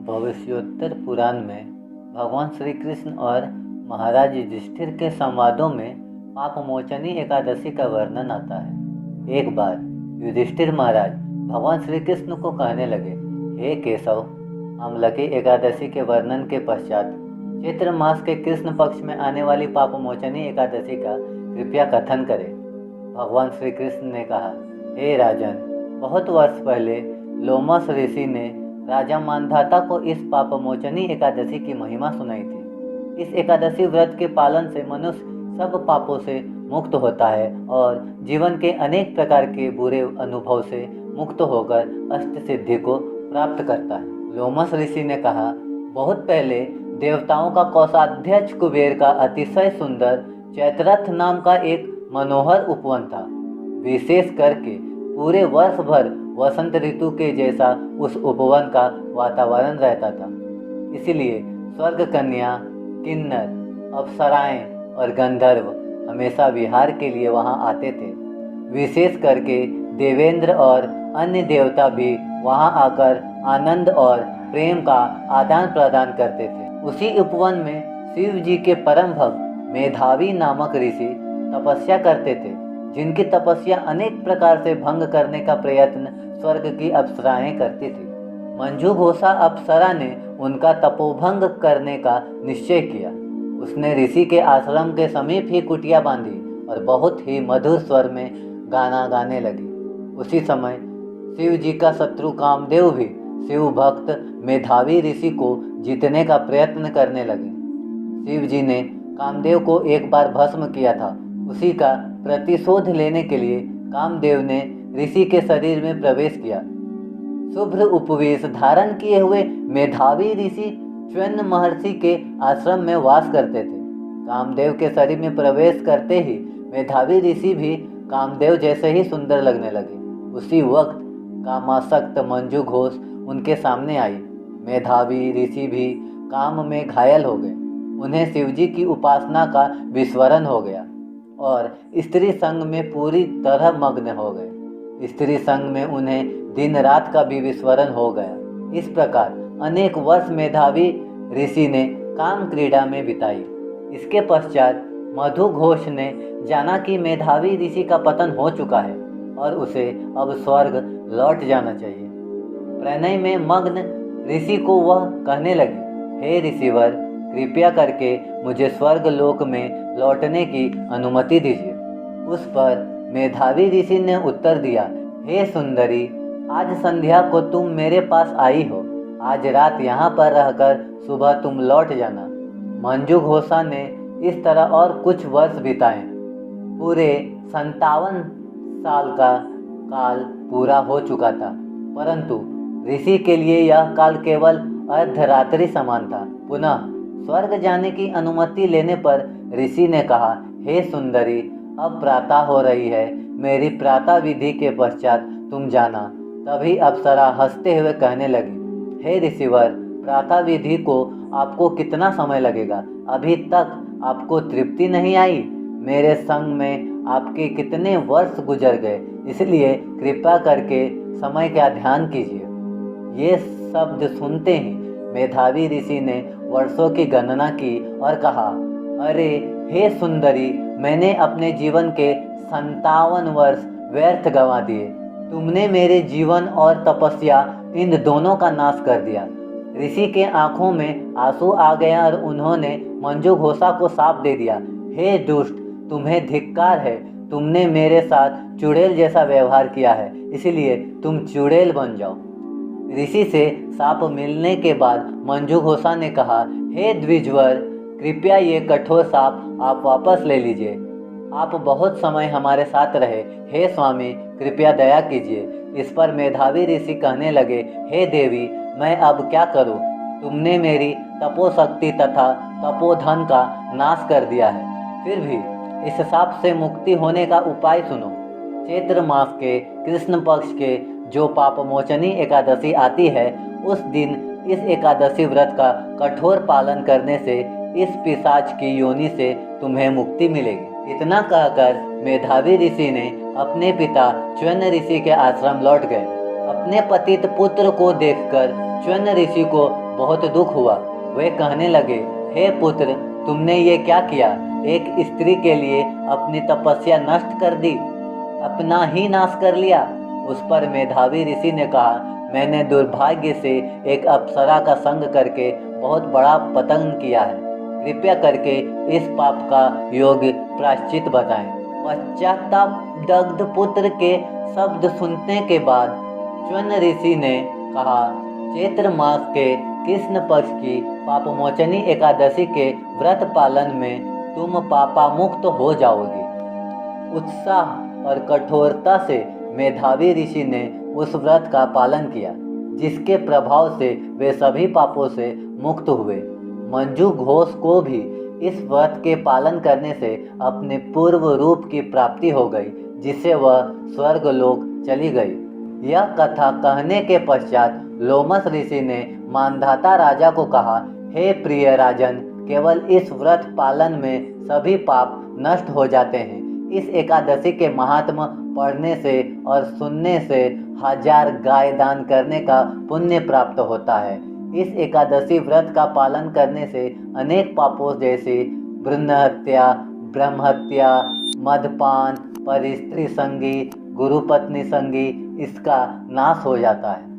भविष्योत्तर पुराण में भगवान श्री कृष्ण और महाराज युधिष्ठिर के संवादों में पापमोचनी एकादशी का वर्णन आता है। एक बार युधिष्ठिर महाराज भगवान श्री कृष्ण को कहने लगे, हे केशव, अम्लकी एकादशी के वर्णन के पश्चात चैत्र मास के कृष्ण पक्ष में आने वाली पापमोचनी एकादशी का कृपया कथन करें। भगवान श्री कृष्ण ने कहा, हे राजन, बहुत वर्ष पहले लोमस ऋषि ने राजा मानधाता को इस पापमोचनी एकादशी की महिमा सुनाई थी। इस एकादशी व्रत के पालन से मनुष्य सब पापों से मुक्त होता है और जीवन के अनेक प्रकार के बुरे अनुभव से मुक्त होकर अष्ट सिद्धि को प्राप्त करता है। लोमस ऋषि ने कहा, बहुत पहले देवताओं का कोषाध्यक्ष कुबेर का अतिशय सुंदर चैत्ररथ नाम का एक मनोहर उपवन था। विशेष करके पूरे वर्ष भर वसंत ऋतु के जैसा उस उपवन का वातावरण रहता था। इसलिए स्वर्ग कन्या, किन्नर, अप्सराएं और गंधर्व हमेशा विहार के लिए वहां आते थे। विशेष करके देवेंद्र और अन्य देवता भी वहां आकर आनंद और प्रेम का आदान प्रदान करते थे। उसी उपवन में शिव जी के परम भक्त मेधावी नामक ऋषि तपस्या करते थे, जिनकी तपस्या अनेक प्रकार से भंग करने का प्रयत्न स्वर्ग की अप्सराएं करती थी। मंजू घोषा अप्सरा ने उनका तपोभंग करने का निश्चय किया। उसने ऋषि के आश्रम के समीप ही कुटिया बांधी और बहुत ही मधुर स्वर में गाना गाने लगी। उसी समय शिव जी का शत्रु कामदेव भी शिव भक्त मेधावी ऋषि को जीतने का प्रयत्न करने लगे। शिव जी ने कामदेव को एक बार भस्म किया था। उसी का प्रतिशोध लेने के लिए कामदेव ने ऋषि के शरीर में प्रवेश किया। शुभ्र उपवेश धारण किए हुए मेधावी ऋषि च्यवन महर्षि के आश्रम में वास करते थे। कामदेव के शरीर में प्रवेश करते ही मेधावी ऋषि भी कामदेव जैसे ही सुंदर लगने लगे। उसी वक्त कामासक्त मंजू घोष उनके सामने आई। मेधावी ऋषि भी काम में घायल हो गए। उन्हें शिवजी की उपासना का विस्मरण हो गया और स्त्री संग में पूरी तरह मग्न हो गए। स्त्री संग में उन्हें दिन रात का भी विस्मरण हो गया। इस प्रकार अनेक वर्ष मेधावी ऋषि ने काम क्रीड़ा में बिताई। इसके पश्चात मधु घोष ने जाना कि मेधावी ऋषि का पतन हो चुका है और उसे अब स्वर्ग लौट जाना चाहिए। प्रणय में मग्न ऋषि को वह कहने लगी, हे ऋषिवर, कृपया करके मुझे स्वर्ग लोक में लौटने की अनुमति दीजिए। उस पर मेधावी ऋषि ने उत्तर दिया, हे सुंदरी, आज संध्या को तुम मेरे पास आई हो। आज रात यहाँ पर रहकर सुबह तुम लौट जाना। मंजू घोषा ने इस तरह और कुछ वर्ष बिताए। पूरे 57 साल का काल पूरा हो चुका था, परंतु ऋषि के लिए यह काल केवल अर्धरात्रि समान था। पुनः स्वर्ग जाने की अनुमति लेने पर ऋषि ने कहा, हे सुंदरी, अब प्रातः हो रही है। मेरी प्रातः विधि के पश्चात तुम जाना। तभी अप्सरा हंसते हुए कहने लगी, हे ऋषिवर, प्रातः विधि को आपको कितना समय लगेगा? अभी तक आपको तृप्ति नहीं आई? मेरे संग में आपके कितने वर्ष गुजर गए, इसलिए कृपा करके समय का ध्यान कीजिए। ये शब्द सुनते ही मेधावी ऋषि ने वर्षों की गणना की और कहा, अरे हे सुंदरी, मैंने अपने जीवन के 57 वर्ष व्यर्थ गंवा दिए। तुमने मेरे जीवन और तपस्या इन दोनों का नाश कर दिया। ऋषि के आंखों में आंसू आ गया और उन्होंने मंजू घोषा को साप दे दिया, हे दुष्ट, तुम्हें धिक्कार है। तुमने मेरे साथ चुड़ैल जैसा व्यवहार किया है, इसलिए तुम चुड़ैल बन जाओ। ऋषि से साप मिलने के बाद मंजू घोषा ने कहा, हे द्विजवर, कृपया ये कठोर साप आप वापस ले लीजिए। आप बहुत समय हमारे साथ रहे। हे स्वामी, कृपया दया कीजिए। इस पर मेधावी ऋषि कहने लगे, हे देवी, मैं अब क्या करूं? तुमने मेरी तपोशक्ति तथा तपोधन का नाश कर दिया है। फिर भी इस शाप से मुक्ति होने का उपाय सुनो। चैत्र मास के कृष्ण पक्ष के जो पापमोचनी एकादशी आती है, उस दिन इस एकादशी व्रत का कठोर पालन करने से इस पिशाच की योनि से तुम्हें मुक्ति मिलेगी। इतना कहकर मेधावी ऋषि ने अपने पिता च्यवन ऋषि के आश्रम लौट गए। अपने पतित पुत्र को देखकर च्यवन ऋषि को बहुत दुख हुआ। वे कहने लगे, हे पुत्र, तुमने ये क्या किया? एक स्त्री के लिए अपनी तपस्या नष्ट कर दी, अपना ही नाश कर लिया। उस पर मेधावी ऋषि ने कहा, मैंने दुर्भाग्य से एक अप्सरा का संग करके बहुत बड़ा पतन किया है। कृपया करके इस पाप का योग्य प्रायश्चित बताएं। पश्चाताप दग्ध पुत्र के शब्द सुनने के बाद च्वन ऋषि ने कहा, चैत्र मास के कृष्ण पक्ष की पापमोचनी एकादशी के व्रत पालन में तुम पापा मुक्त हो जाओगे। उत्साह और कठोरता से मेधावी ऋषि ने उस व्रत का पालन किया, जिसके प्रभाव से वे सभी पापों से मुक्त हुए। मंजू घोष को भी इस व्रत के पालन करने से अपने पूर्व रूप की प्राप्ति हो गई, जिससे वह स्वर्गलोक चली गई। यह कथा कहने के पश्चात लोमस ऋषि ने मानधाता राजा को कहा, हे प्रिय राजन, केवल इस व्रत पालन में सभी पाप नष्ट हो जाते हैं। इस एकादशी के महात्म पढ़ने से और सुनने से 1000 गाय दान करने का पुण्य प्राप्त होता है। इस एकादशी व्रत का पालन करने से अनेक पापों जैसे भ्रूण हत्या, ब्रह्म हत्या, मदपान, परस्त्री संगी, गुरुपत्नी संगी, इसका नाश हो जाता है।